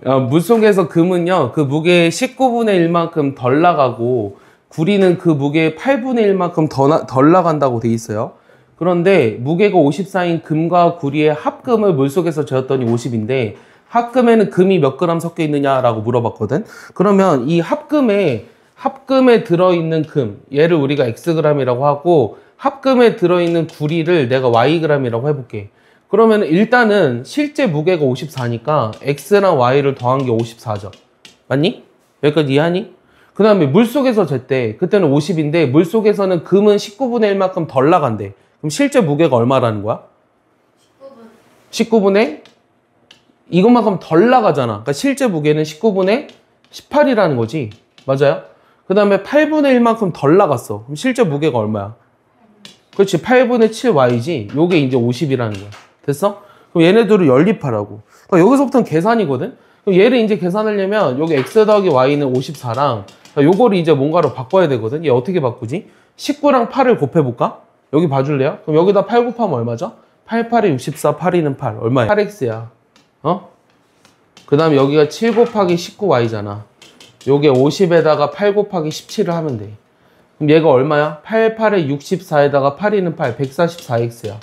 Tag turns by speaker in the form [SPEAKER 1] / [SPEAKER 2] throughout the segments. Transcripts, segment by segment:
[SPEAKER 1] 물속에서 금은요, 그 무게의 19분의 1만큼 덜 나가고, 구리는 그 무게의 8분의 1만큼 덜 나간다고 돼 있어요. 그런데 무게가 54인 금과 구리의 합금을 물속에서 재었더니 50인데, 합금에는 금이 몇 그램 섞여 있느냐라고 물어봤거든. 그러면 이 합금에 들어있는 금, 얘를 우리가 Xg이라고 하고, 합금에 들어있는 구리를 내가 Yg이라고 해볼게. 그러면 일단은 실제 무게가 54니까 X랑 Y를 더한 게 54죠. 맞니? 여기까지 이해하니? 그 다음에 물속에서 쟀대. 그때는 50인데 물속에서는 금은 19분의 1만큼 덜 나간대. 그럼 실제 무게가 얼마라는 거야? 19분의 이것만큼 덜 나가잖아. 그러니까 실제 무게는 19분의 18이라는 거지. 맞아요? 그 다음에 8분의 1만큼 덜 나갔어. 그럼 실제 무게가 얼마야? 그렇지. 8분의 7y지. 요게 이제 50이라는 거야. 됐어? 그럼 얘네들을 연립하라고. 그러니까 여기서부터는 계산이거든? 그럼 얘를 이제 계산하려면 여기 x 더하기 y는 54랑 요거를 이제 뭔가로 바꿔야 되거든? 얘 어떻게 바꾸지? 19랑 8을 곱해볼까? 여기 봐줄래요? 그럼 여기다 8 곱하면 얼마죠? 8, 8에 64, 8, 2는 8. 얼마야? 8x야. 그 다음에 여기가 7 곱하기 19y잖아. 요게 50에다가 8 곱하기 17을 하면 돼. 그럼 얘가 얼마야? 8, 8에 64에다가 8, 2는 8, 144x야.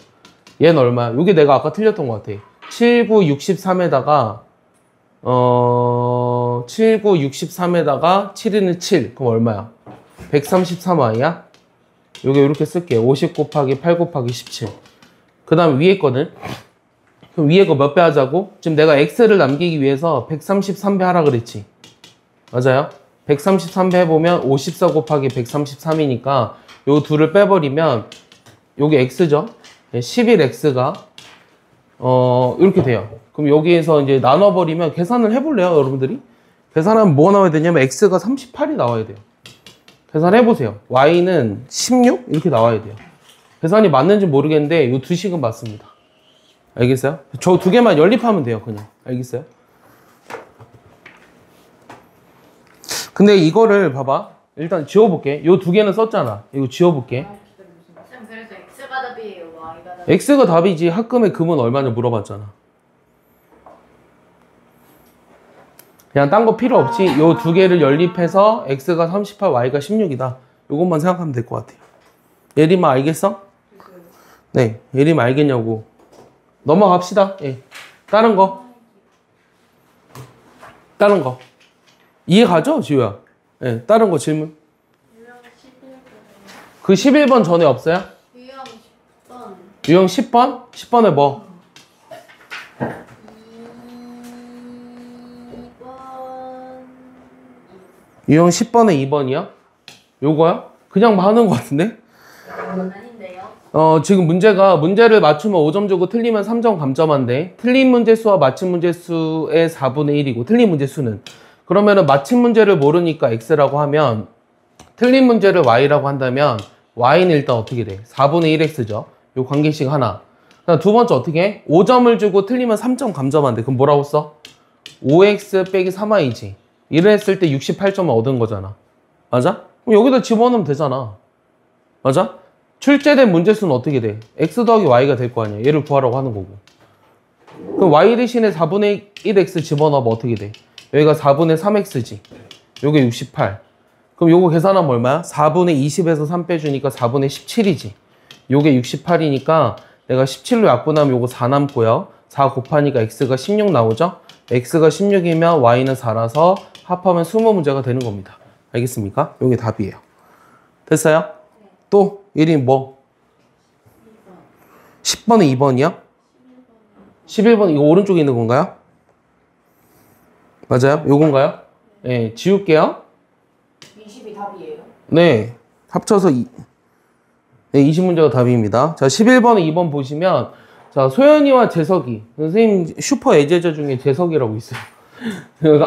[SPEAKER 1] 얘는 얼마야? 요게 내가 아까 틀렸던 것 같아. 7, 9, 63에다가 7, 9, 63에다가 7, 2는 7. 그럼 얼마야? 133y야? 요게 이렇게 쓸게. 50 곱하기 8 곱하기 17. 그 다음 위에 거는? 그럼 위에 거 몇 배 하자고? 지금 내가 x를 남기기 위해서 133배 하라 그랬지. 맞아요? 133배 해보면 54 곱하기 133이니까 요 둘을 빼버리면 요게 x죠? 11x가 이렇게 돼요. 그럼 여기에서 이제 나눠버리면 계산을 해볼래요, 여러분들이? 계산하면 뭐가 나와야 되냐면 x가 38이 나와야 돼요. 계산해보세요. y는 16? 이렇게 나와야 돼요. 계산이 맞는지 모르겠는데 요 두 식은 맞습니다. 알겠어요? 저 두 개만 연립하면 돼요, 그냥. 알겠어요? 근데 이거를 봐봐. 일단 지워볼게. 요 두 개는 썼잖아. 이거 지워볼게.
[SPEAKER 2] 쌤, 그래서 x가 답이에요, y가 답이에요?
[SPEAKER 1] x가 답이지. 합금의 금은 얼마냐 물어봤잖아. 그냥 딴 거 필요 없이 요 두 개를 연립해서 x가 38, y가 16이다. 요것만 생각하면 될 것 같아요. 예림아 알겠어? 네, 예림아 알겠냐고. 넘어갑시다. 예. 다른 거. 다른 거. 이해 가죠, 지우야? 예, 다른 거 질문.
[SPEAKER 2] 유형 11번.
[SPEAKER 1] 그 11번 전에 없어요?
[SPEAKER 2] 유형 10번.
[SPEAKER 1] 유형 10번? 10번에 뭐?
[SPEAKER 2] 2번.
[SPEAKER 1] 유형 10번에 2번이요? 요거요? 그냥 하는 것 같은데?
[SPEAKER 2] 아닌데요?
[SPEAKER 1] 지금 문제를 맞추면 5점 주고 틀리면 3점 감점한데, 틀린 문제 수와 맞힌 문제 수의 4분의 1이고, 틀린 문제 수는. 그러면은 맞힌 문제를 모르니까 x라고 하면, 틀린 문제를 y라고 한다면, y는 일단 어떻게 돼? 4분의 1x죠. 요 관계식 하나. 두 번째 어떻게 해? 5점을 주고 틀리면 3점 감점한대. 그럼 뭐라고 써? 5x 빼기 3y지. 이를 했을 때 68점을 얻은 거잖아. 맞아? 그럼 여기다 집어넣으면 되잖아. 맞아? 출제된 문제수는 어떻게 돼? x 더하기 y가 될 거 아니야. 얘를 구하라고 하는 거고. 그럼 y 대신에 4분의 1x 집어넣으면 어떻게 돼? 여기가 4분의 3x지. 요게 68. 그럼 요거 계산하면 얼마야? 4분의 20에서 3 빼주니까 4분의 17이지. 요게 68이니까 내가 17로 약분하면 요거 4 남고요. 4 곱하니까 x가 16 나오죠? x가 16이면 y는 4라서 합하면 20문제가 되는 겁니다. 알겠습니까? 요게 답이에요. 됐어요?
[SPEAKER 2] 네.
[SPEAKER 1] 또 1인 뭐? 10번에 2번이요? 11번 이거 오른쪽에 있는 건가요? 맞아요? 요건가요? 네, 지울게요.
[SPEAKER 2] 20이 답이에요?
[SPEAKER 1] 네, 합쳐서 네, 20문제가 답입니다. 자, 11번에 2번 보시면 자, 소연이와 재석이. 선생님 슈퍼 애제자 중에 재석이라고 있어요.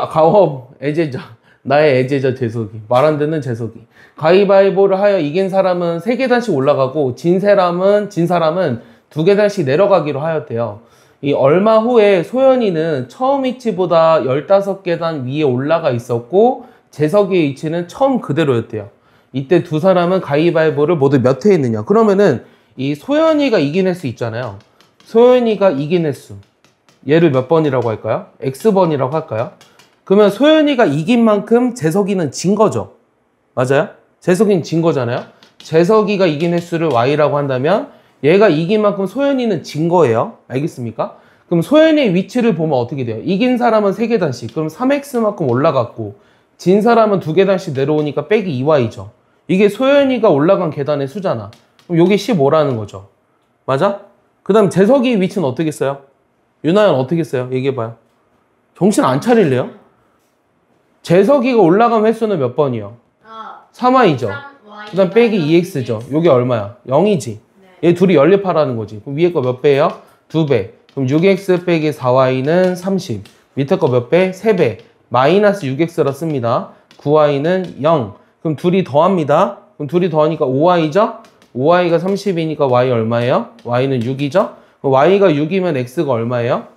[SPEAKER 1] 가업 애제자. 나의 애제자 재석이. 말 안 듣는 재석이. 가위바위보를 하여 이긴 사람은 3계단씩 올라가고 진 사람은 2계단씩 내려가기로 하였대요. 이 얼마 후에 소연이는 처음 위치보다 15계단 위에 올라가 있었고 재석이의 위치는 처음 그대로였대요. 이때 두 사람은 가위바위보를 모두 몇 회 했느냐. 그러면은 이 소연이가 이긴 횟수 있잖아요. 소연이가 이긴 횟수. 얘를 몇 번이라고 할까요? x번이라고 할까요? 그러면 소연이가 이긴 만큼 재석이는 진 거죠. 맞아요? 재석이는 진 거잖아요. 재석이가 이긴 횟수를 y라고 한다면 얘가 이긴 만큼 소연이는 진 거예요. 알겠습니까? 그럼 소연이의 위치를 보면 어떻게 돼요? 이긴 사람은 3계단씩. 그럼 3x만큼 올라갔고 진 사람은 2계단씩 내려오니까 빼기 2y죠. 이게 소연이가 올라간 계단의 수잖아. 그럼 요게 15라는 거죠. 맞아? 그 다음 재석이의 위치는 어떻게 써요? 유나연 어떻게 써요? 얘기해봐요. 정신 안 차릴래요? 재석이가 올라간 횟수는 몇 번이요? 3y죠. 그 다음 빼기 2x죠. 요게 얼마야? 0이지. 얘 둘이 연립하라는 거지. 그럼 위에 거 몇 배예요? 2배. 그럼 6x 빼기 4y는 30. 밑에 거 몇 배? 3배. 마이너스 6x라 씁니다. 9y는 0. 그럼 둘이 더합니다. 그럼 둘이 더하니까 5y죠? 5y가 30이니까 y 얼마예요? y는 6이죠? 그럼 y가 6이면 x가 얼마예요?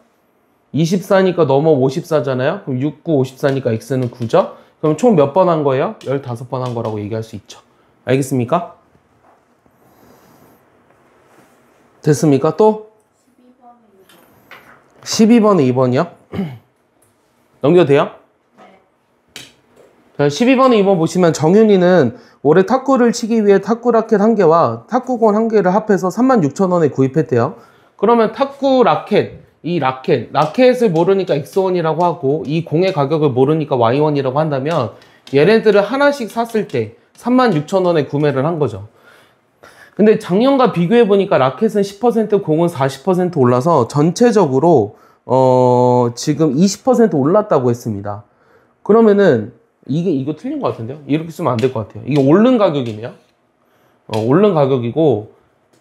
[SPEAKER 1] 24니까 넘어 54잖아요? 그럼 6, 9, 54니까 x는 9죠? 그럼 총 몇 번 한 거예요? 15번 한 거라고 얘기할 수 있죠. 알겠습니까? 됐습니까? 또? 12번에 2번이요? 넘겨도 돼요? 자, 12번에 2번 보시면 정윤이는 올해 탁구를 치기 위해 탁구 라켓 1개와 탁구공 1개를 합해서 36,000원에 구입했대요. 그러면 탁구 라켓, 이 라켓을 모르니까 X1이라고 하고 이 공의 가격을 모르니까 Y1이라고 한다면 얘네들을 하나씩 샀을 때 36,000원에 구매를 한 거죠. 근데 작년과 비교해보니까 라켓은 10%, 공은 40% 올라서 전체적으로 지금 20% 올랐다고 했습니다. 그러면은 이거 틀린 것 같은데요? 이렇게 쓰면 안 될 것 같아요. 이게 오른 가격이네요. 오른 가격이고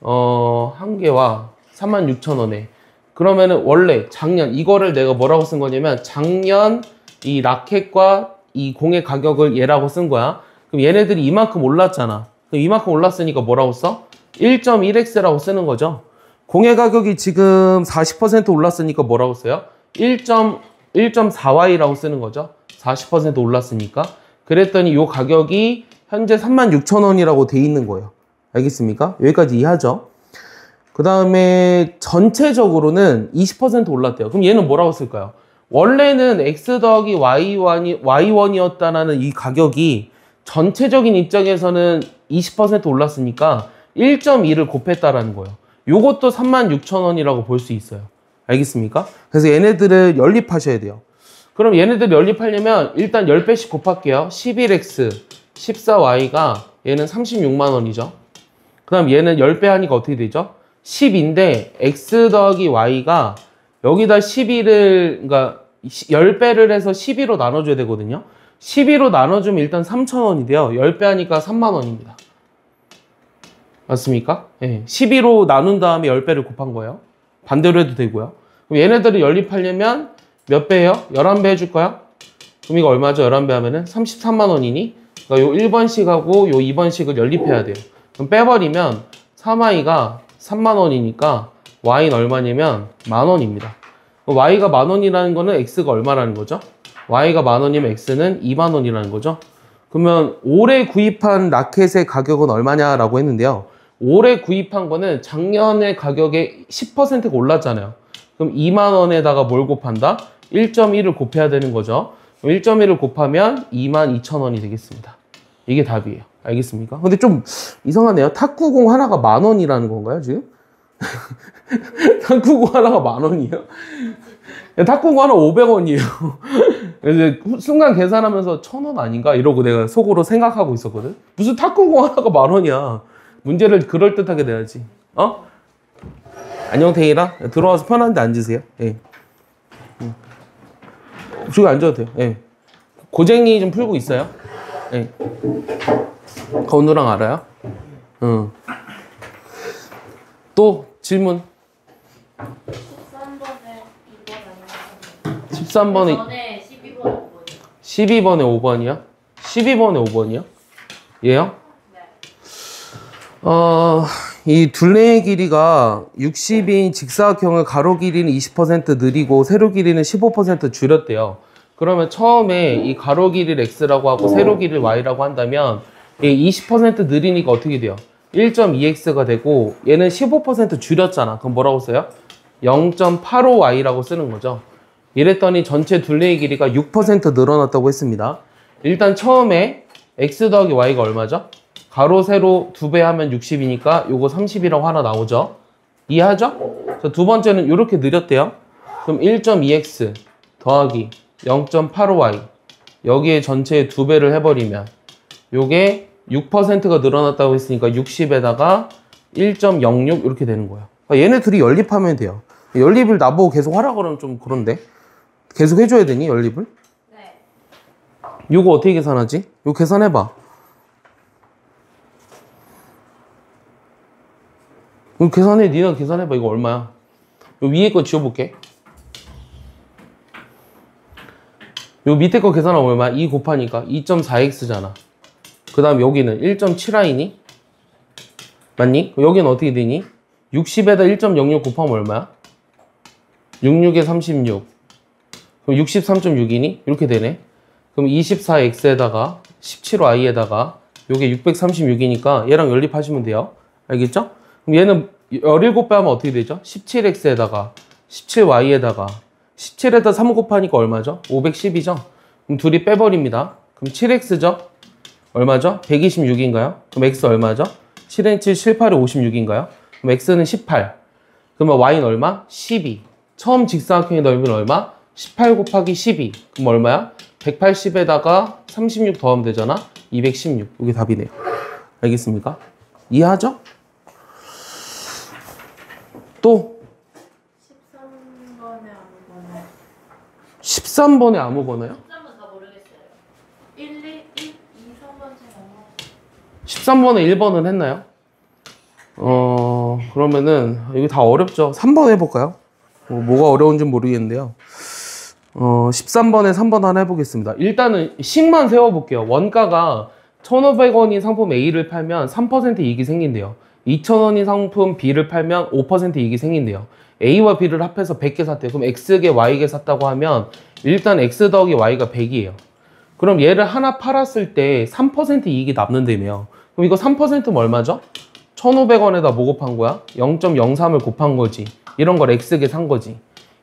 [SPEAKER 1] 1개와 36,000원에 그러면은 원래 작년 이거를 내가 뭐라고 쓴 거냐면 작년 이 라켓과 이 공의 가격을 얘라고 쓴 거야. 그럼 얘네들이 이만큼 올랐잖아. 그럼 이만큼 올랐으니까 뭐라고 써? 1.1x라고 쓰는 거죠. 공의 가격이 지금 40% 올랐으니까 뭐라고 써요? 1.4y라고 쓰는 거죠. 40% 올랐으니까. 그랬더니 이 가격이 현재 36,000원이라고 돼 있는 거예요. 알겠습니까? 여기까지 이해하죠? 그 다음에 전체적으로는 20% 올랐대요. 그럼 얘는 뭐라고 쓸까요? 원래는 x 더하기 y1이었다는 이 가격이 전체적인 입장에서는 20% 올랐으니까 1.2를 곱했다라는 거예요. 요것도 36,000원이라고 볼 수 있어요. 알겠습니까? 그래서 얘네들을 연립하셔야 돼요. 그럼 얘네들 연립하려면 일단 10배씩 곱할게요. 11x, 14y가 얘는 36만 원이죠. 그 다음 얘는 10배 하니까 어떻게 되죠? 10인데 x 더하기 y가 여기다 11을 그러니까 10배를 해서 12로 나눠줘야 되거든요. 12로 나눠주면 일단 3,000원이 돼요. 10배 하니까 3만 원입니다. 맞습니까? 네. 12로 나눈 다음에 10배를 곱한 거예요. 반대로 해도 되고요. 그럼 얘네들을 연립하려면 몇 배예요? 11배 해줄까요? 그럼 이거 얼마죠? 11배 하면은 33만 원이니? 그러니까 요 1번씩하고 요 2번씩을 연립해야 돼요. 그럼 빼버리면 3y가 3만 원이니까 y는 얼마냐면 만 원입니다. y가 만 원이라는 거는 x가 얼마라는 거죠? y가 만 원이면 x는 2만 원이라는 거죠. 그러면 올해 구입한 라켓의 가격은 얼마냐라고 했는데요. 올해 구입한 거는 작년의 가격에 10%가 올랐잖아요. 그럼 2만 원에다가 뭘 곱한다? 1.1을 곱해야 되는 거죠. 1.1을 곱하면 22,000원이 되겠습니다. 이게 답이에요. 알겠습니까? 근데 좀 이상하네요. 탁구공 하나가 만 원이라는 건가요, 지금? 탁구공 하나가 만 원이에요? 탁구공 하나 500원이에요. 그래서 순간 계산하면서 1,000원 아닌가? 이러고 내가 속으로 생각하고 있었거든. 무슨 탁구공 하나가 만 원이야. 문제를 그럴듯하게 내야지. 안녕, 태일아. 들어와서 편한 데 앉으세요. 예. 저기 앉아도 돼요. 예. 고쟁이 좀 풀고 있어요. 예. 건우랑 알아요? 응. 또 질문. 13번에 12번에 5번이요? 12번에 5번이요? 얘요? 이 둘레의 길이가 60인 직사각형을 가로 길이는 20% 느리고 세로 길이는 15% 줄였대요. 그러면 처음에 이 가로 길이를 x라고 하고 세로 길이를 y라고 한다면 20% 느리니까 어떻게 돼요? 1.2x가 되고 얘는 15% 줄였잖아. 그럼 뭐라고 써요? 0.85y라고 쓰는 거죠. 이랬더니 전체 둘레의 길이가 6% 늘어났다고 했습니다. 일단 처음에 x 더하기 y가 얼마죠? 가로 세로 2배 하면 60이니까 요거 30이라고 하나 나오죠. 이해하죠? 자, 두 번째는 이렇게 느렸대요. 그럼 1.2x 더하기 0.85y 여기에 전체의 2배를 해버리면 요게 6%가 늘어났다고 했으니까 60에다가 1.06 이렇게 되는 거야. 그러니까 얘네 둘이 연립하면 돼요. 연립을 나보고 계속 하라 그러면 좀 그런데 계속 해줘야 되니 연립을?
[SPEAKER 2] 네.
[SPEAKER 1] 요거 어떻게 계산하지? 요거 계산해봐. 이거 계산해. 니가 계산해봐. 이거 얼마야? 요 위에 거 지워볼게. 요 밑에 거 계산하면 얼마야? 2 곱하니까 2.4x잖아. 그 다음 여기는 1.7i니? 맞니? 여기는 어떻게 되니? 60에다 1.06 곱하면 얼마야? 66에 36. 그럼 63.6이니? 이렇게 되네. 그럼 24x에다가 17y에다가 요게 636이니까 얘랑 연립하시면 돼요. 알겠죠? 그럼 얘는 17배 하면 어떻게 되죠? 17x에다가 17y에다가 17에다 3 곱하니까 얼마죠? 510이죠? 그럼 둘이 빼버립니다. 그럼 7x죠? 얼마죠? 126인가요? 그럼 x 얼마죠? 7은 7, 7, 8이 56인가요? 그럼 x는 18. 그러면 y는 얼마? 12. 처음 직사각형의 넓이는 얼마? 18 곱하기 12. 그럼 얼마야? 180에다가 36 더하면 되잖아? 216. 이게 답이네요. 알겠습니까? 이해하죠? 또
[SPEAKER 2] 13번에 아무거나.
[SPEAKER 1] 13번에 아무거나요?
[SPEAKER 2] 13번 다 모르겠어요. 1, 2, 1, 2, 3번 제가
[SPEAKER 1] 13번에 1번은 했나요? 그러면은 이게 다 어렵죠. 3번 해볼까요? 뭐가 어려운지 모르겠는데요. 13번에 3번 하나 해보겠습니다. 일단은 식만 세워볼게요. 원가가 1,500원인 상품 A를 팔면 3% 이익이 생긴대요. 2,000원인 상품 B를 팔면 5% 이익이 생긴대요. A와 B를 합해서 100개 샀대요. 그럼 X개, Y개 샀다고 하면 일단 X 더하기 Y가 100이에요. 그럼 얘를 하나 팔았을 때 3% 이익이 남는다며. 그럼 이거 3%면 얼마죠? 1,500원에다 뭐 곱한 거야? 0.03을 곱한 거지. 이런 걸 X개 산 거지.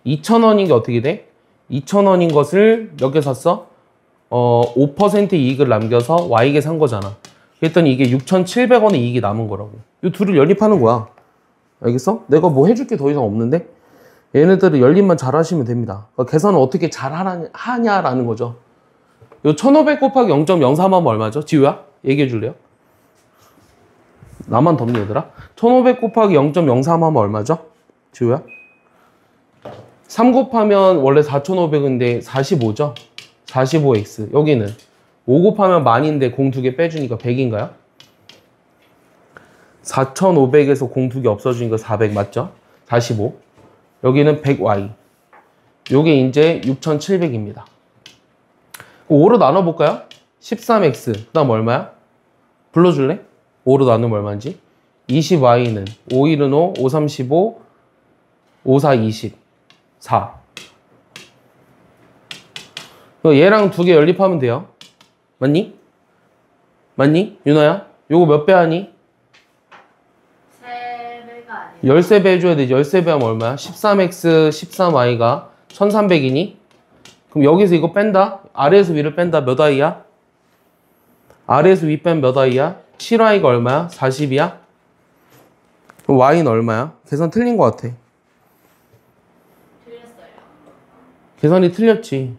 [SPEAKER 1] 2,000원인 게 어떻게 돼? 2,000원인 것을 몇 개 샀어? 5% 이익을 남겨서 Y개 산 거잖아. 그랬더니 이게 6,700원의 이익이 남은 거라고. 이 둘을 연립하는 거야. 알겠어? 내가 뭐 해줄 게 더 이상 없는데? 얘네들을 연립만 잘 하시면 됩니다. 그러니까 계산을 어떻게 잘 하냐라는 거죠. 요 1,500 곱하기 0.03 하면 얼마죠? 지우야? 얘기해 줄래요? 나만 덥니 얘들아? 1,500 곱하기 0.03 하면 얼마죠? 지우야? 3 곱하면 원래 4,500인데 45죠? 45x. 여기는 5 곱하면 10,000인데 공 2개 빼주니까 100인가요? 4,500에서 공 2개 없어주니까 400 맞죠? 45. 여기는 100y. 요게 이제 6,700입니다. 5로 나눠볼까요? 13x. 그 다음 얼마야? 불러줄래? 5로 나누면 얼마인지? 20y는 5, 1은 5, 5, 3, 15, 5, 4, 20. 4. 얘랑 두 개 연립하면 돼요. 맞니? 맞니? 윤아야? 요거 몇 배 하니?
[SPEAKER 2] 3배가 아니에요.
[SPEAKER 1] 13배 해줘야 되지. 13배 하면 얼마야? 13x, 13y가 1300이니? 그럼 여기서 이거 뺀다? 아래에서 위를 뺀다. 몇 i야? 아래에서 위 빼면 몇 i야? 7y가 얼마야? 40이야? 그럼 y는 얼마야? 계산 틀린 것 같아.
[SPEAKER 2] 틀렸어요.
[SPEAKER 1] 계산이 틀렸지.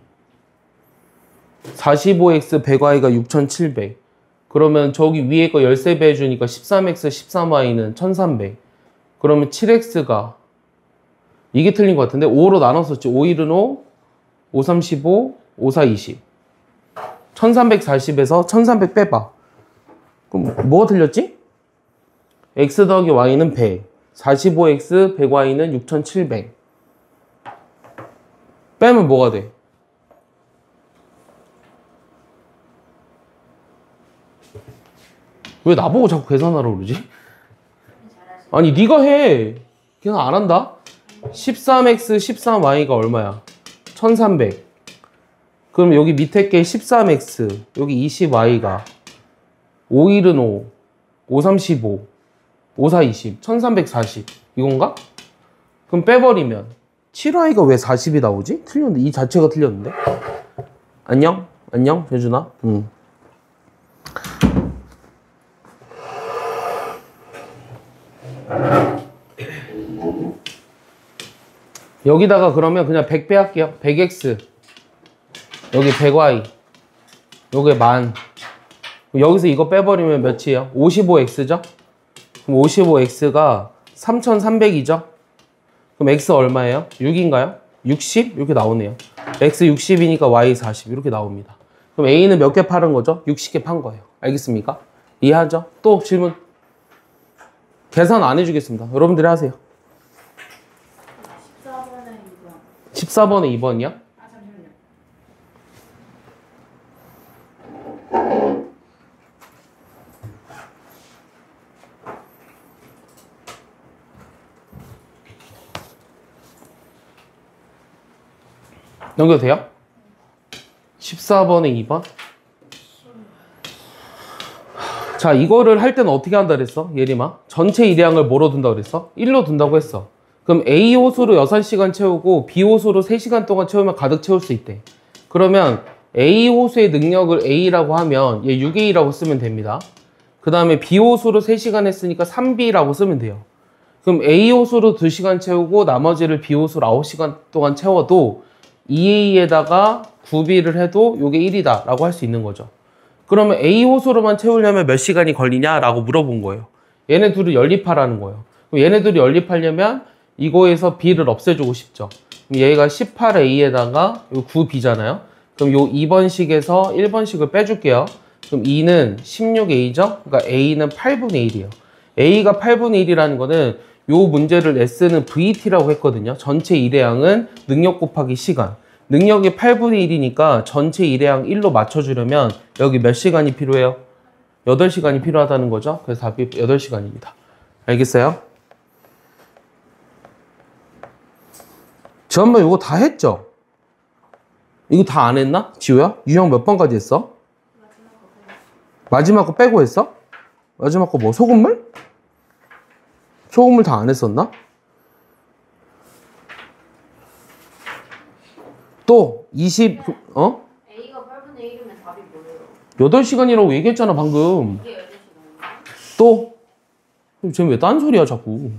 [SPEAKER 1] 45x 100y가 6700. 그러면 저기 위에 거 13배 해주니까 13x 13y는 1300. 그러면 7x가 이게 틀린 것 같은데 5로 나눴었지. 5, 1은 5, 5, 3, 15, 5, 4, 20. 1340에서 1300 빼봐. 그럼 뭐가 틀렸지? x 더하기 y는 100. 45x 100y는 6700. 빼면 뭐가 돼? 왜 나보고 자꾸 계산하라 그러지? 아니 네가 해. 계산 안 한다? 13x 13y가 얼마야? 1300. 그럼 여기 밑에 게 13x 여기 20y가 5, 1은 5 5, 3, 15 5, 4, 20 1340 이건가? 그럼 그럼 빼버리면 7i가 왜 40이 나오지? 틀렸는데 이 자체가 틀렸는데. 안녕? 안녕? 재준아? 응. 여기다가 그러면 그냥 100 빼할게요. 100x 여기 100y 요게 10,000. 여기서 이거 빼버리면 몇이에요? 55x죠? 그럼 55x가 3300이죠? 그럼 x 얼마예요? 6인가요? 60? 이렇게 나오네요. x 60이니까 y 40 이렇게 나옵니다. 그럼 a는 몇 개 파는 거죠? 60개 판 거예요. 알겠습니까? 이해하죠? 또 질문. 계산 안 해주겠습니다. 여러분들이 하세요.
[SPEAKER 2] 14번에 2번.
[SPEAKER 1] 14번에 2번이요?
[SPEAKER 2] 아, 잠시만요.
[SPEAKER 1] 연결돼요? 14번에 2번? 자, 이거를 할 때는 어떻게 한다 그랬어? 예림아. 전체 일량을 뭐로 둔다 그랬어? 1로 둔다고 했어. 그럼 A 호수로 6시간 채우고 B 호수로 3시간 동안 채우면 가득 채울 수 있대. 그러면 A 호수의 능력을 A라고 하면 얘 6A라고 쓰면 됩니다. 그 다음에 B 호수로 3시간 했으니까 3B라고 쓰면 돼요. 그럼 A 호수로 2시간 채우고 나머지를 B 호수로 9시간 동안 채워도 2A에다가 9B를 해도 이게 1이다 라고 할 수 있는 거죠. 그러면 A 호수로만 채우려면 몇 시간이 걸리냐라고 물어본 거예요. 얘네 둘이 연립하라는 거예요. 그럼 얘네 둘이 연립하려면 이거에서 B를 없애주고 싶죠. 그럼 얘가 18A에다가 9B잖아요. 그럼 요 2번식에서 1번식을 빼줄게요. 그럼 2는 16A죠? 그러니까 A는 8분의 1이에요. A가 8분의 1이라는 거는 요 문제를 S는 VT라고 했거든요. 전체 일회양은 능력 곱하기 시간. 능력이 8분의 1이니까 전체 일회양 1로 맞춰주려면 여기 몇 시간이 필요해요? 8시간이 필요하다는 거죠. 그래서 답이 8시간입니다. 알겠어요? 지난번 이거 다 했죠? 이거 다 안 했나? 지우야? 유형 몇 번까지 했어? 마지막 거 빼고 했어? 마지막 거 뭐? 소금물? 소금물 다 안 했었나? 또 20, 어?
[SPEAKER 2] A가 8분의 1이면 답이 뭐예요?
[SPEAKER 1] 8시간이라고 얘기했잖아 방금.
[SPEAKER 2] 이게 8시간이에요?
[SPEAKER 1] 또? 쟤는 왜 딴소리야 자꾸.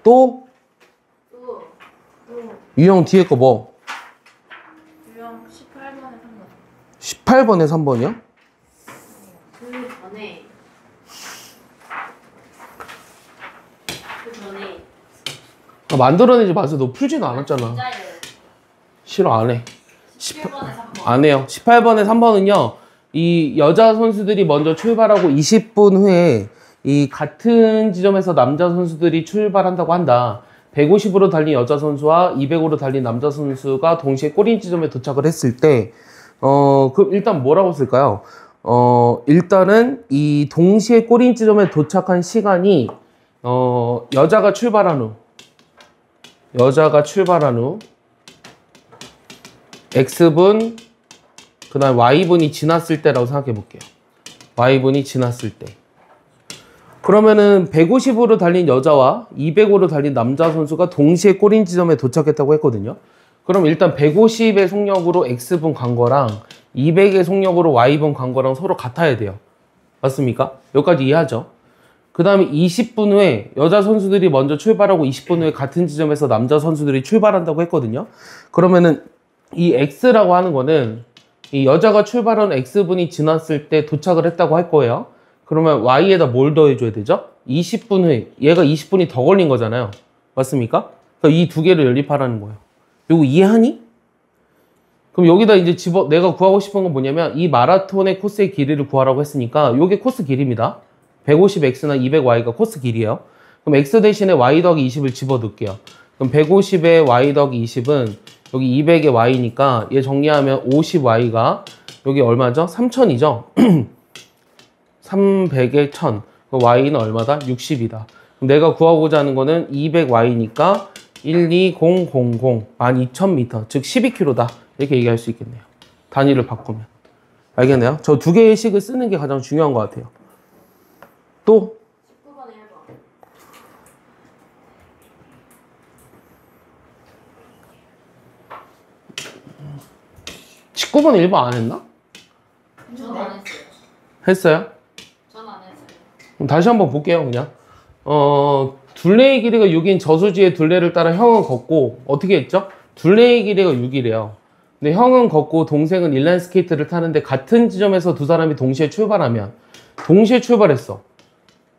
[SPEAKER 1] 또?
[SPEAKER 2] 또
[SPEAKER 1] 유형 뒤에 거 뭐?
[SPEAKER 2] 유형 18번에 3번.
[SPEAKER 1] 18번에 3번이요?
[SPEAKER 2] 그 전에
[SPEAKER 1] 만들어내지 마세요. 너 풀지는 않았잖아.
[SPEAKER 2] 진짜예요.
[SPEAKER 1] 싫어 안 해.
[SPEAKER 2] 17번에 3번.
[SPEAKER 1] 안 해요. 18번에 3번은요. 이 여자 선수들이 먼저 출발하고 20분 후에 이 같은 지점에서 남자 선수들이 출발한다고 한다. 150으로 달린 여자 선수와 200으로 달린 남자 선수가 동시에 꼬린 지점에 도착을 했을 때 그럼 일단 뭐라고 쓸까요? 일단은 이 동시에 꼬린 지점에 도착한 시간이 여자가 출발한 후 X분 그 다음에 Y분이 지났을 때라고 생각해 볼게요. Y분이 지났을 때. 그러면은 150으로 달린 여자와 200으로 달린 남자 선수가 동시에 꼬린 지점에 도착했다고 했거든요. 그럼 일단 150의 속력으로 X분 간 거랑 200의 속력으로 Y분 간 거랑 서로 같아야 돼요. 맞습니까? 여기까지 이해하죠? 그 다음에 20분 후에 여자 선수들이 먼저 출발하고 20분 후에 같은 지점에서 남자 선수들이 출발한다고 했거든요. 그러면은 이 X라고 하는 거는 이 여자가 출발한 X분이 지났을 때 도착을 했다고 할 거예요. 그러면 Y에다 뭘 더해줘야 되죠? 20분 후에 얘가 20분이 더 걸린 거잖아요. 맞습니까? 그러니까 이 두 개를 연립하라는 거예요. 이거 이해하니? 그럼 여기다 이제 내가 구하고 싶은 건 뭐냐면 이 마라톤의 코스의 길이를 구하라고 했으니까 이게 코스 길이입니다. 150x나 200y가 코스 길이에요. 그럼 x 대신에 y 더하기 20을 집어넣을게요. 그럼 150에 y 더하기 20은 여기 200에 y니까 얘 정리하면 50y가 여기 얼마죠? 3000이죠? 300에 1000. 그럼 y는 얼마다? 60이다. 그럼 내가 구하고자 하는 거는 200y니까 12000, 12000m, 즉 12km다. 이렇게 얘기할 수 있겠네요. 단위를 바꾸면. 알겠네요? 저 두 개의 식을 쓰는 게 가장 중요한 것 같아요. 또?
[SPEAKER 2] 19번에 1번.
[SPEAKER 1] 19번 1번 안 했나?
[SPEAKER 2] 전 안 했어요.
[SPEAKER 1] 했어요?
[SPEAKER 2] 전 안 했어요.
[SPEAKER 1] 그럼 다시 한번 볼게요, 그냥. 둘레의 길이가 6인 저수지의 둘레를 따라 형은 걷고, 어떻게 했죠? 둘레의 길이가 6이래요. 근데 형은 걷고 동생은 인라인 스케이트를 타는데 같은 지점에서 두 사람이 동시에 출발하면, 동시에 출발했어.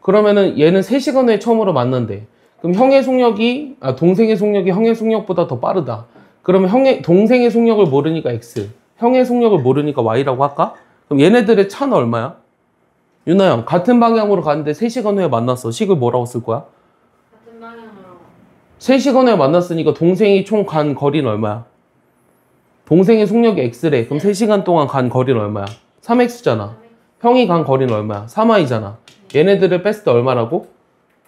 [SPEAKER 1] 그러면은 얘는 3시간 후에 처음으로 만난대. 그럼 동생의 속력이 형의 속력보다 더 빠르다. 그러면 동생의 속력을 모르니까 X, 형의 속력을 모르니까 Y라고 할까? 그럼 얘네들의 차는 얼마야? 윤아 형, 같은 방향으로 가는데 3시간 후에 만났어. 식을 뭐라고 쓸 거야?
[SPEAKER 2] 같은 방향으로.
[SPEAKER 1] 3시간 후에 만났으니까 동생이 총 간 거리는 얼마야? 동생의 속력이 X래. 그럼 3시간 동안 간 거리는 얼마야? 3X잖아. 형이 간 거리는 얼마야? 3Y잖아. 얘네들을 뺐을 때 얼마라고?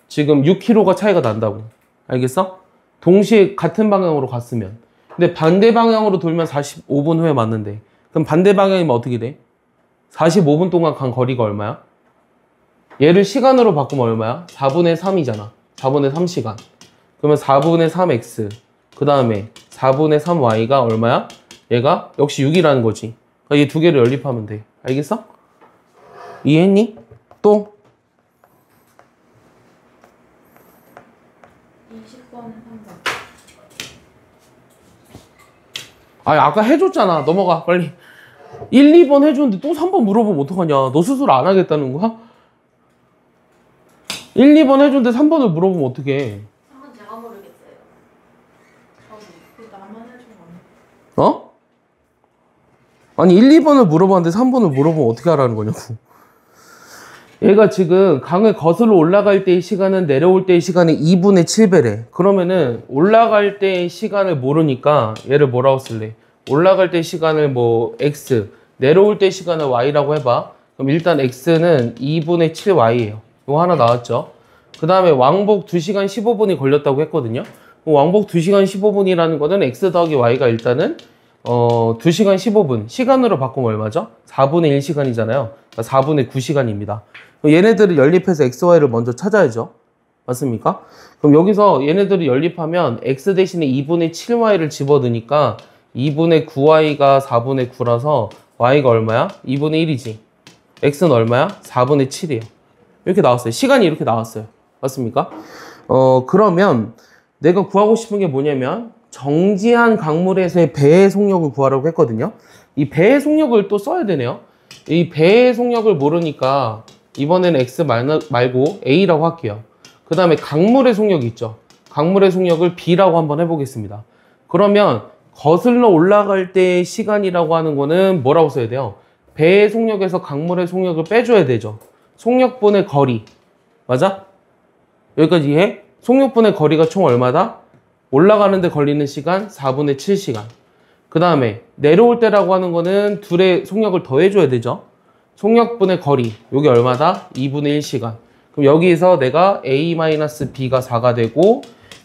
[SPEAKER 1] 지금 6km가 차이가 난다고. 알겠어? 동시에 같은 방향으로 갔으면. 근데 반대 방향으로 돌면 45분 후에 맞는데. 그럼 반대 방향이면 어떻게 돼? 45분 동안 간 거리가 얼마야? 얘를 시간으로 바꾸면 얼마야? 4분의 3이잖아. 4분의 3시간. 그러면 4분의 3x. 그 다음에 4분의 3y가 얼마야? 얘가 역시 6이라는 거지. 그러니까 얘 두 개를 연립하면 돼. 알겠어? 이해했니? 또?
[SPEAKER 2] 20번에 3번.
[SPEAKER 1] 아까 해줬잖아. 넘어가 빨리. 1, 2번 해줬는데 또 3번 물어보면 어떡하냐. 너 스스로 안 하겠다는 거야? 1, 2번 해줬는데 3번을 물어보면 어떡해.
[SPEAKER 2] 3번 제가 모르겠어요.
[SPEAKER 3] 그 나만 해준 거 아니야?
[SPEAKER 1] 어? 아니 1, 2번을 물어봤는데 3번을 물어보면 어떻게 하라는 거냐고. 얘가 지금 강을 거슬러 올라갈 때의 시간은 내려올 때의 시간의 2분의 7배래. 그러면은 올라갈 때의 시간을 모르니까 얘를 뭐라고 쓸래? 올라갈 때 시간을 뭐 x, 내려올 때 시간을 y라고 해봐. 그럼 일단 x는 2분의 7y예요. 이거 하나 나왔죠? 그 다음에 왕복 2시간 15분이 걸렸다고 했거든요. 왕복 2시간 15분이라는 거는 x 더하기 y가 일단은 2시간 15분 시간으로 바꾸면 얼마죠? 4분의 1시간이잖아요. 그러니까 4분의 9시간입니다. 얘네들을 연립해서 x, y를 먼저 찾아야죠. 맞습니까? 그럼 여기서 얘네들을 연립하면 x 대신에 2분의 7y를 집어넣으니까 2분의 9y가 4분의 9라서 y가 얼마야? 2분의 1이지. x는 얼마야? 4분의 7이에요. 이렇게 나왔어요. 시간이 이렇게 나왔어요. 맞습니까? 그러면 내가 구하고 싶은 게 뭐냐면 정지한 강물에서의 배의 속력을 구하라고 했거든요. 이 배의 속력을 또 써야 되네요. 이 배의 속력을 모르니까 이번에는 x 말고 a라고 할게요. 그 다음에 강물의 속력이 있죠. 강물의 속력을 b라고 한번 해보겠습니다. 그러면 거슬러 올라갈 때의 시간이라고 하는 거는 뭐라고 써야 돼요? 배의 속력에서 강물의 속력을 빼줘야 되죠. 속력분의 거리. 맞아? 여기까지 이해? 속력분의 거리가 총 얼마다? 올라가는데 걸리는 시간 4분의 7시간. 그 다음에 내려올 때라고 하는 거는 둘의 속력을 더해줘야 되죠. 속력분의 거리. 여기 얼마다? 2분의 1시간. 그럼 여기서 내가 a-b가 4가 되고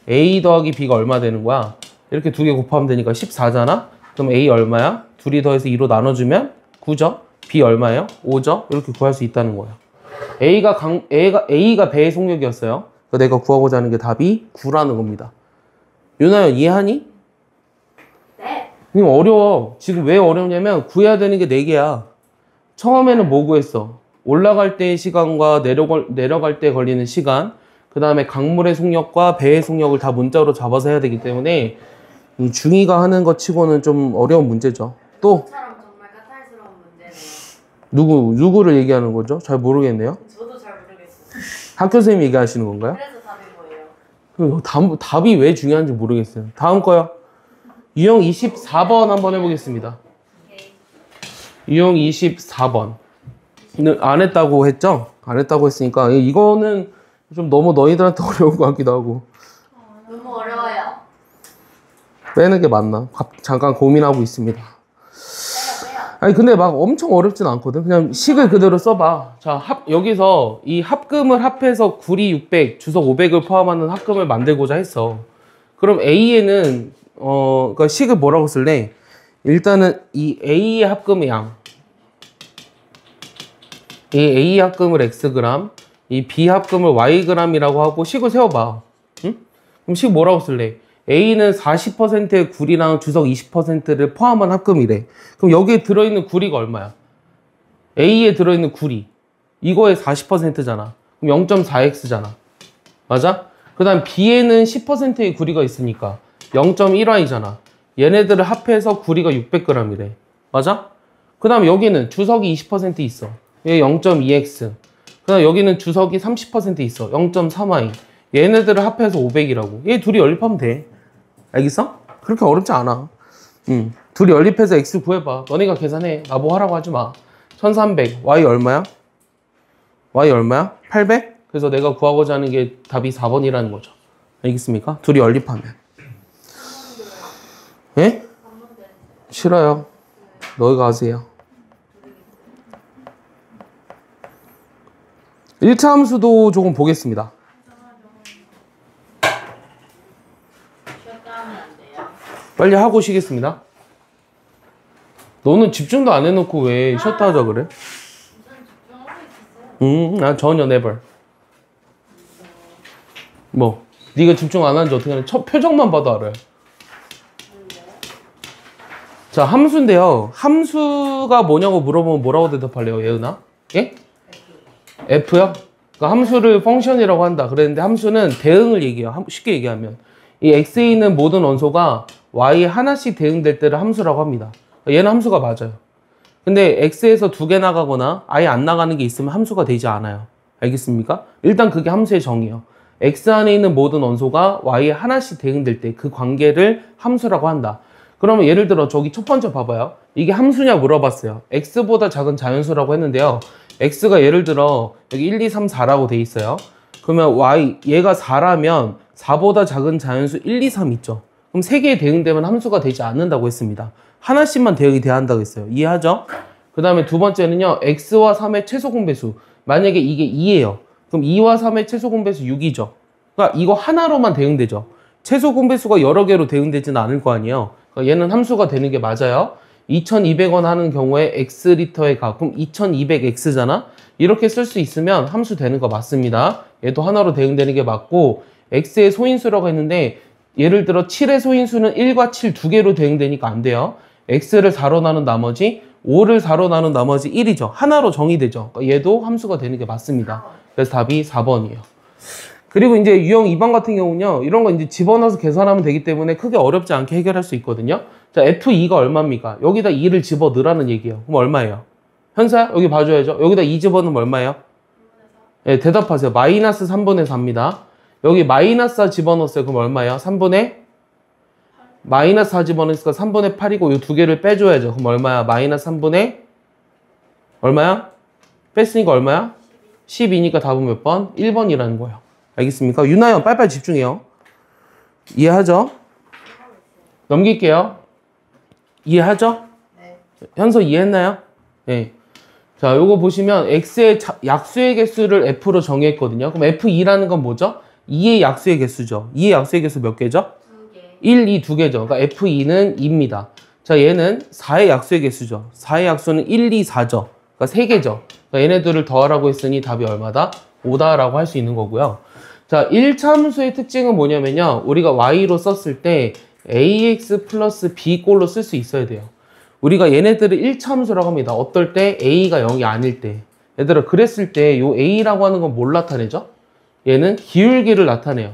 [SPEAKER 1] a 더하기 b가 얼마 되는 거야? 이렇게 두 개 곱하면 되니까 14잖아? 그럼 a 얼마야? 둘이 더해서 2로 나눠주면 9죠? b 얼마예요? 5죠? 이렇게 구할 수 있다는 거예요. A가 배의 속력이었어요. 그러니까 내가 구하고자 하는 게 답이 9라는 겁니다. 윤아야 이해하니?
[SPEAKER 2] 네.
[SPEAKER 1] 이거 어려워. 지금 왜 어려우냐면 구해야 되는 게 4개야. 처음에는 뭐 구했어? 올라갈 때의 시간과 내려갈 때 걸리는 시간, 그 다음에 강물의 속력과 배의 속력을 다 문자로 잡아서 해야 되기 때문에 이 중2가 하는 것 치고는 좀 어려운 문제죠. 또
[SPEAKER 2] 처럼 정말 까탈스러운 문제네요.
[SPEAKER 1] 누구를 얘기하는 거죠? 잘 모르겠네요.
[SPEAKER 2] 저도 잘 모르겠어요.
[SPEAKER 1] 학교 선생님이 얘기하시는 건가요?
[SPEAKER 2] 그래서 답인 거예요.
[SPEAKER 1] 답이 왜 중요한지 모르겠어요. 다음 거요. 유형 24번 한번 해보겠습니다.
[SPEAKER 2] 오케이.
[SPEAKER 1] 유형 24번. 안 했다고 했죠? 안 했다고 했으니까 이거는 좀 너무 너희들한테 어려운 것 같기도 하고
[SPEAKER 2] 너무 어려워요.
[SPEAKER 1] 빼는 게 맞나? 잠깐 고민하고 있습니다.
[SPEAKER 2] 빼요.
[SPEAKER 1] 아니 근데 막 엄청 어렵진 않거든. 그냥 식을 그대로 써봐. 자, 여기서 이 합금을 합해서 구리 600, 주석 500을 포함하는 합금을 만들고자 했어. 그럼 A에는 그러니까 식을 뭐라고 쓸래? 일단은 이 A의 합금의 양, 이 A 합금을 Xg, 이 B 합금을 Yg이라고 하고 식을 세워봐. 응? 그럼 식 뭐라고 쓸래? A는 40%의 구리랑 주석 20%를 포함한 합금이래. 그럼 여기에 들어있는 구리가 얼마야? A에 들어있는 구리. 이거의 40%잖아. 그럼 0.4x잖아. 맞아? 그 다음 B에는 10%의 구리가 있으니까 0.1y잖아. 얘네들을 합해서 구리가 600g이래. 맞아? 그 다음 여기는 주석이 20% 있어. 얘 0.2x. 그 다음 여기는 주석이 30% 있어. 0.3y. 얘네들을 합해서 500이라고. 얘 둘이 연립하면 돼. 알겠어? 그렇게 어렵지 않아. 둘이 연립해서 x 구해봐. 너네가 계산해. 나뭐 하라고 하지 마. 1300. y 얼마야? y 얼마야? 800? 그래서 내가 구하고자 하는 게 답이 4번이라는 거죠. 알겠습니까? 둘이 연립하면. 예? 싫어요. 너희가 하세요. 1차 함수도 조금 보겠습니다.
[SPEAKER 2] 쉬었다 하면 안 돼요.
[SPEAKER 1] 빨리 하고 쉬겠습니다. 너는 집중도 안 해놓고 왜 쉬었다 하자 그래?
[SPEAKER 2] 우선 집중하고 있었어요.
[SPEAKER 1] 난 전혀 never. 뭐 네가 집중 안 하는지 어떻게 하는 첫 표정만 봐도 알아요. 자, 함수인데요. 함수가 뭐냐고 물어보면 뭐라고 대답할래요, 예은아? 예? F요? 그러니까 함수를 펑션이라고 한다. 그랬는데 함수는 대응을 얘기해요. 쉽게 얘기하면 이 x에 있는 모든 원소가 y에 하나씩 대응될 때를 함수라고 합니다. 얘는 함수가 맞아요. 근데 x에서 2개 나가거나 아예 안 나가는 게 있으면 함수가 되지 않아요. 알겠습니까? 일단 그게 함수의 정의예요. x 안에 있는 모든 원소가 y에 하나씩 대응될 때 그 관계를 함수라고 한다. 그러면 예를 들어 저기 첫 번째 봐봐요. 이게 함수냐 물어봤어요. x보다 작은 자연수라고 했는데요. x가 예를 들어 여기 1, 2, 3, 4라고 돼 있어요. 그러면 얘가 4라면 4보다 작은 자연수 1, 2, 3 있죠. 그럼 3개에 대응되면 함수가 되지 않는다고 했습니다. 하나씩만 대응이 돼야 한다고 했어요. 이해하죠? 그 다음에 두 번째는요. x와 3의 최소 공배수. 만약에 이게 2예요. 그럼 2와 3의 최소 공배수 6이죠. 그러니까 이거 하나로만 대응되죠. 최소 공배수가 여러 개로 대응되지는 않을 거 아니에요. 그러니까 얘는 함수가 되는 게 맞아요. 2200원 하는 경우에 x리터의 값. 그럼 2200x잖아? 이렇게 쓸 수 있으면 함수 되는 거 맞습니다. 얘도 하나로 대응되는 게 맞고 x의 소인수라고 했는데 예를 들어 7의 소인수는 1과 7 두 개로 대응되니까 안 돼요. x를 4로 나눈 나머지 5를 4로 나눈 나머지 1이죠. 하나로 정의되죠. 그러니까 얘도 함수가 되는 게 맞습니다. 그래서 답이 4번이에요. 그리고 이제 유형 2번 같은 경우는요. 이런 거 이제 집어넣어서 계산하면 되기 때문에 크게 어렵지 않게 해결할 수 있거든요. 자, F2가 얼마입니까? 여기다 2를 집어넣으라는 얘기예요. 그럼 얼마예요? 현사야? 여기 봐줘야죠. 여기다 2 집어넣으면 얼마예요? 네, 대답하세요. 마이너스 3분의 4입니다. 여기 마이너스 4 집어넣었어요. 그럼 얼마예요? 3분의? 마이너스 4 집어넣으니까 3분의 8이고 이 두 개를 빼줘야죠. 그럼 얼마야? 마이너스 3분의? 얼마야? 뺐으니까 얼마야? 12니까 답은 몇 번? 1번이라는 거예요. 알겠습니까? 유나연 빨리빨리 집중해요. 이해하죠? 넘길게요. 이해하죠?
[SPEAKER 2] 네.
[SPEAKER 1] 현서 이해했나요? 네. 자, 요거 보시면 x의 약수의 개수를 f로 정의했거든요. 그럼 f2라는 건 뭐죠? 2의 약수의 개수죠. 2의 약수의 개수 몇 개죠?
[SPEAKER 2] 2개.
[SPEAKER 1] 1, 2, 2개죠. 그러니까 f2는 2입니다. 자, 얘는 4의 약수의 개수죠. 4의 약수는 1, 2, 4죠. 그러니까 3개죠. 그러니까 얘네들을 더하라고 했으니 답이 얼마다? 5다라고 할 수 있는 거고요. 자, 1차 함수의 특징은 뭐냐면요. 우리가 y로 썼을 때 ax 플러스 b 꼴로 쓸 수 있어야 돼요. 우리가 얘네들을 1차 함수라고 합니다. 어떨 때? a가 0이 아닐 때. 얘들아, 그랬을 때 요 a라고 하는 건 뭘 나타내죠? 얘는 기울기를 나타내요.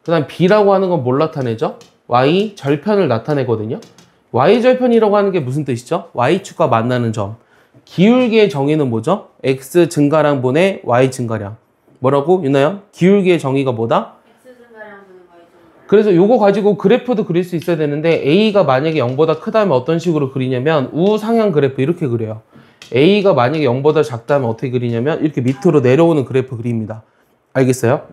[SPEAKER 1] 그 다음 b라고 하는 건 뭘 나타내죠? y 절편을 나타내거든요. y 절편이라고 하는 게 무슨 뜻이죠? y축과 만나는 점. 기울기의 정의는 뭐죠? x 증가량 분의 y 증가량. 뭐라고? 유나요? 기울기의 정의가 뭐다?
[SPEAKER 2] X 증가량분의 Y 증가량.
[SPEAKER 1] 그래서 요거 가지고 그래프도 그릴 수 있어야 되는데 a가 만약에 0보다 크다면 어떤 식으로 그리냐면 우상향 그래프 이렇게 그려요. a가 만약에 0보다 작다면 어떻게 그리냐면 이렇게 밑으로 내려오는 그래프 그립니다. 알겠어요?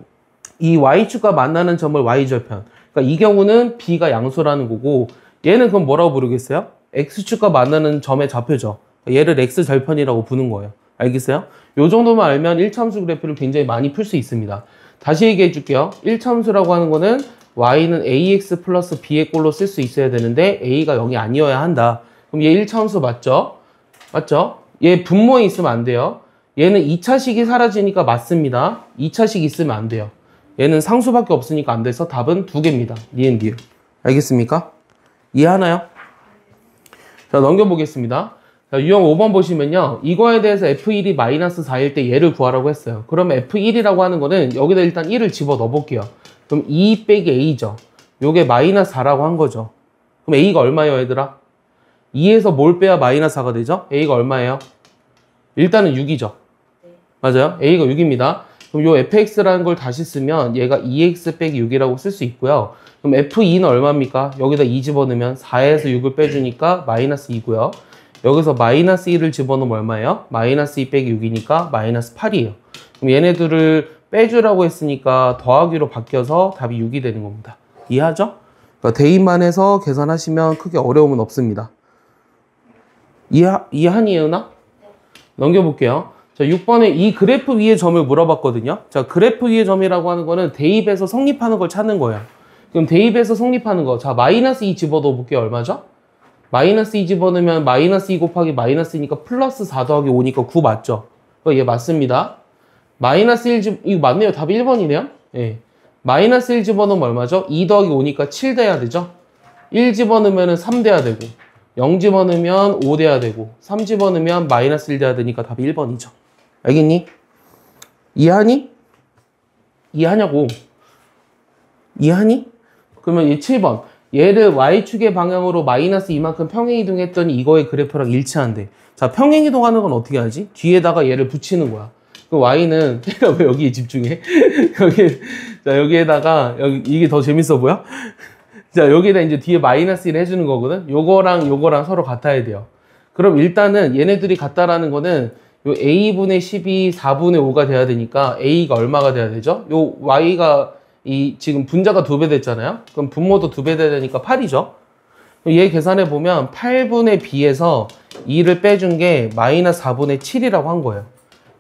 [SPEAKER 1] 이 y축과 만나는 점을 y절편. 그러니까 이 경우는 b가 양수라는 거고 얘는 그럼 뭐라고 부르겠어요? x축과 만나는 점의 좌표죠. 얘를 x절편이라고 부는 거예요. 알겠어요? 요 정도만 알면 1차 함수 그래프를 굉장히 많이 풀 수 있습니다. 다시 얘기해 줄게요. 1차 함수라고 하는 거는 y는 ax 플러스 b의 꼴로 쓸 수 있어야 되는데 a가 0이 아니어야 한다. 그럼 얘 1차 함수 맞죠? 맞죠? 얘 분모에 있으면 안 돼요. 얘는 2차식이 사라지니까 맞습니다. 2차식 있으면 안 돼요. 얘는 상수밖에 없으니까 안 돼서 답은 2개입니다. 니은 디귿. 알겠습니까? 이해하나요? 자, 넘겨보겠습니다. 자, 유형 5번 보시면요. 이거에 대해서 F1이 마이너스 4일 때 얘를 구하라고 했어요. 그러면 F1이라고 하는 거는 여기다 일단 1을 집어 넣어 볼게요. 그럼 2 빼기 A죠. 요게 마이너스 4라고 한 거죠. 그럼 A가 얼마예요, 얘들아? 2에서 뭘 빼야 마이너스 4가 되죠? A가 얼마예요? 일단은 6이죠. 맞아요? A가 6입니다. 그럼 요 fx라는 걸 다시 쓰면 얘가 2x 빼기 6이라고 쓸 수 있고요. 그럼 f2는 얼마입니까? 여기다 2 집어넣으면 4에서 6을 빼주니까 마이너스 2고요. 여기서 마이너스 1을 집어넣으면 얼마예요? 마이너스 2 빼기 6이니까 마이너스 8이에요. 그럼 얘네들을 빼주라고 했으니까 더하기로 바뀌어서 답이 6이 되는 겁니다. 이해하죠? 그러니까 대입만 해서 계산하시면 크게 어려움은 없습니다. 이해하니, 예은아? 넘겨볼게요. 자, 6번에 이 그래프 위의 점을 물어봤거든요. 자, 그래프 위의 점이라고 하는 거는 대입에서 성립하는 걸 찾는 거예요. 그럼 대입에서 성립하는 거. 자, 마이너스 2 집어넣어 볼게요. 얼마죠? 마이너스 2 집어넣으면 마이너스 2 곱하기 마이너스니까 플러스 4 더하기 5니까 9 맞죠? 얘 맞습니다. 마이너스 1 이거 맞네요. 답이 1번이네요. 예. 마이너스 1 집어넣으면 얼마죠? 2 더하기 5니까 7 돼야 되죠? 1 집어넣으면 3 돼야 되고 0 집어넣으면 5 돼야 되고 3 집어넣으면 마이너스 1 돼야 되니까 답이 1번이죠. 알겠니? 이해하니? 이해하냐고. 이해하니? 그러면 얘 7번. 얘를 y축의 방향으로 마이너스 이만큼 평행이동했더니 이거의 그래프랑 일치한대. 자, 평행이동하는 건 어떻게 하지? 뒤에다가 얘를 붙이는 거야. 그 y는 왜 여기에 집중해? 자, 여기에다가 이게 더 재밌어 보여? 자, 여기에다 이제 뒤에 마이너스 1 해주는 거거든? 요거랑 서로 같아야 돼요. 그럼 일단은 얘네들이 같다라는 거는 요 a분의 10이 4분의 5가 돼야 되니까 a가 얼마가 돼야 되죠? 요 y가 지금 분자가 2배 됐잖아요? 그럼 분모도 2배 돼야 되니까 8이죠? 얘 계산해 보면 8분의 b에서 2를 빼준 게 마이너스 4분의 7이라고 한 거예요.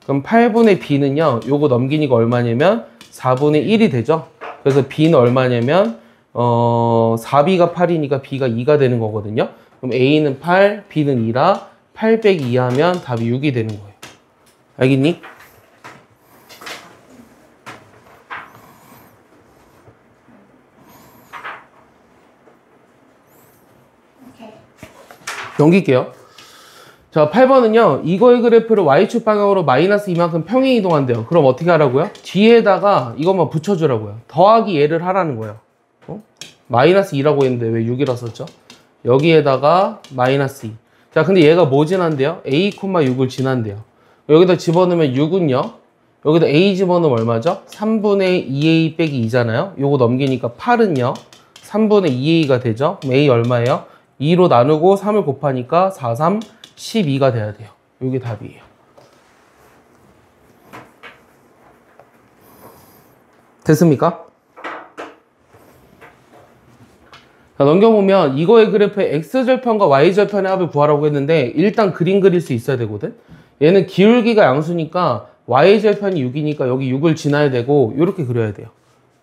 [SPEAKER 1] 그럼 8분의 b는요, 요거 넘기니까 얼마냐면 4분의 1이 되죠? 그래서 b는 얼마냐면 4b가 8이니까 b가 2가 되는 거거든요. 그럼 a는 8, b는 2라 8 빼기 2 하면 답이 6이 되는 거예요. 알겠니? 넘길게요. 자, 8번은요. 이거의 그래프를 y축 방향으로 마이너스 이만큼 평행 이동한대요. 그럼 어떻게 하라고요? 뒤에다가 이것만 붙여주라고요. 더하기 얘를 하라는 거예요. 마이너스 2라고 했는데 왜 6이라 썼죠? 여기에다가 마이너스 2. 자, 근데 얘가 뭐 지난대요? a, 6을 지난대요. 여기다 집어넣으면 6은요. 여기다 a 집어넣으면 얼마죠? 3분의 2a 빼기 2잖아요. 요거 넘기니까 8은요. 3분의 2a가 되죠. 그럼 a 얼마예요? 2로 나누고 3을 곱하니까 4, 3, 12가 돼야 돼요. 요게 답이에요. 됐습니까? 자, 넘겨보면 이거의 그래프의 x절편과 y절편의 합을 구하라고 했는데 일단 그림 그릴 수 있어야 되거든. 얘는 기울기가 양수니까 y절편이 6이니까 여기 6을 지나야 되고 이렇게 그려야 돼요.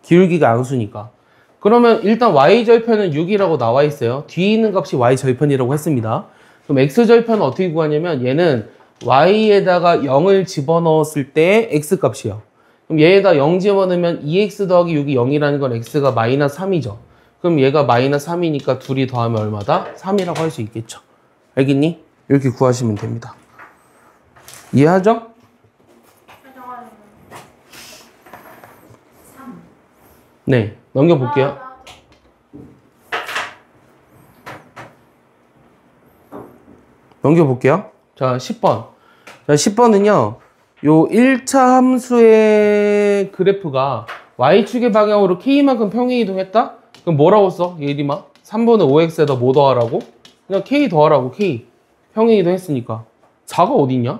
[SPEAKER 1] 기울기가 양수니까. 그러면 일단 y절편은 6이라고 나와 있어요. 뒤에 있는 값이 y절편이라고 했습니다. 그럼 x절편은 어떻게 구하냐면 얘는 y에다가 0을 집어넣었을 때 x값이요. 그럼 얘에다 0 집어넣으면 2x 더하기 6이 0이라는 건 x가 마이너스 3이죠. 그럼 얘가 마이너스 3이니까 둘이 더하면 얼마다? 3이라고 할 수 있겠죠. 알겠니? 이렇게 구하시면 됩니다. 이해하죠? 네, 넘겨볼게요. 넘겨볼게요. 자, 10번. 자, 10번은요, 요 1차 함수의 그래프가 y축의 방향으로 k만큼 평행이동했다? 그럼 뭐라고 써? 예림아? 3분의 5x에다 뭐 더하라고? 그냥 k 더하라고, k. 평행이동했으니까. 4가 어딨냐?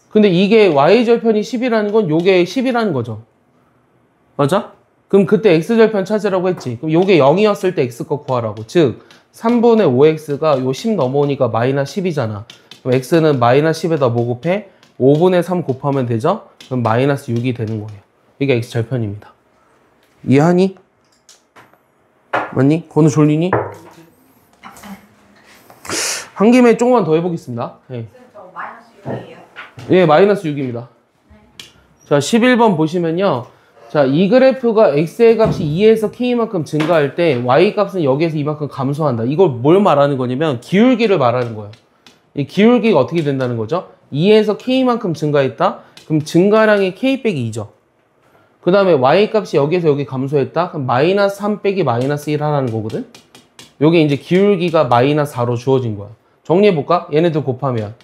[SPEAKER 1] 근데 이게 y절편이 10이라는 건 요게 10이라는 거죠. 맞아? 그럼 그때 x절편 찾으라고 했지. 그럼 요게 0이었을 때 x값 구하라고. 즉 3분의 5x가 요 10 넘어오니까 마이너스 10이잖아. 그럼 x는 마이너스 10에다 뭐 곱해? 5분의 3 곱하면 되죠? 그럼 마이너스 6이 되는 거예요. 이게 x절편입니다. 이해하니? 맞니? 건우 졸리니? 한 김에 조금만 더 해보겠습니다. 네.
[SPEAKER 3] 저 마이너스 6이에요.
[SPEAKER 1] 예, 마이너스 6입니다. 자, 11번 보시면요. 자, 이 그래프가 x의 값이 2에서 k만큼 증가할 때 y 값은 여기에서 이만큼 감소한다. 이걸 뭘 말하는 거냐면 기울기를 말하는 거예요. 이 기울기가 어떻게 된다는 거죠? 2에서 k만큼 증가했다? 그럼 증가량이 k 빼기 2죠. 그 다음에 y 값이 여기에서 여기 감소했다? 그럼 마이너스 3 빼기 마이너스 1 하라는 거거든? 요게 이제 기울기가 마이너스 4로 주어진 거야. 정리해볼까? 얘네들 곱하면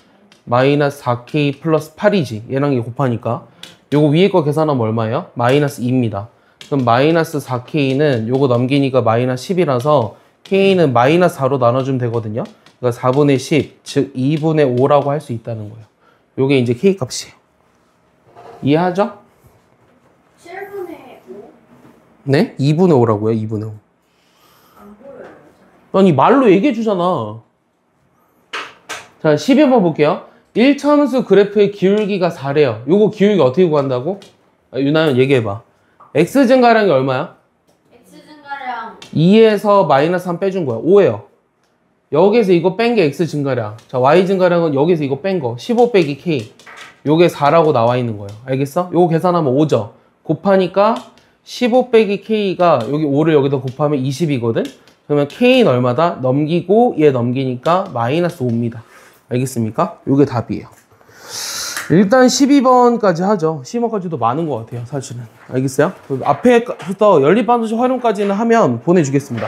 [SPEAKER 1] 마이너스 4k 플러스 8이지. 얘랑 얘 곱하니까. 요거 위에 거 계산하면 얼마예요? 마이너스 2입니다. 그럼 마이너스 4k는 요거 넘기니까 마이너스 10이라서 k는 마이너스 4로 나눠주면 되거든요. 그러니까 4분의 10, 즉 2분의 5라고 할 수 있다는 거예요. 요게 이제 k 값이에요. 이해하죠?
[SPEAKER 2] 7분의 5?
[SPEAKER 1] 네? 2분의 5라고요, 2분의 5.
[SPEAKER 2] 안 보여요.
[SPEAKER 1] 아니, 말로 얘기해 주잖아. 자, 12번 볼게요. 1차함수 그래프의 기울기가 4래요. 요거 기울기 어떻게 구한다고? 유나연 얘기해봐. x 증가량이 얼마야?
[SPEAKER 2] X 증가량
[SPEAKER 1] 2에서 마이너스 3 빼준 거야. 5예요. 여기서 이거 뺀 게 x 증가량. 자, y 증가량은 여기서 이거 뺀 거. 15 빼기 k. 요게 4라고 나와 있는 거예요. 알겠어? 요거 계산하면 5죠. 곱하니까 15 빼기 k가 여기 5를 여기다 곱하면 20이거든? 그러면 k는 얼마다? 넘기고 얘 넘기니까 마이너스 5입니다. 알겠습니까? 요게 답이에요. 일단 12번까지 하죠. 12번까지도 많은 것 같아요, 사실은. 알겠어요? 앞에부터 연립반도체 활용까지는 하면 보내주겠습니다.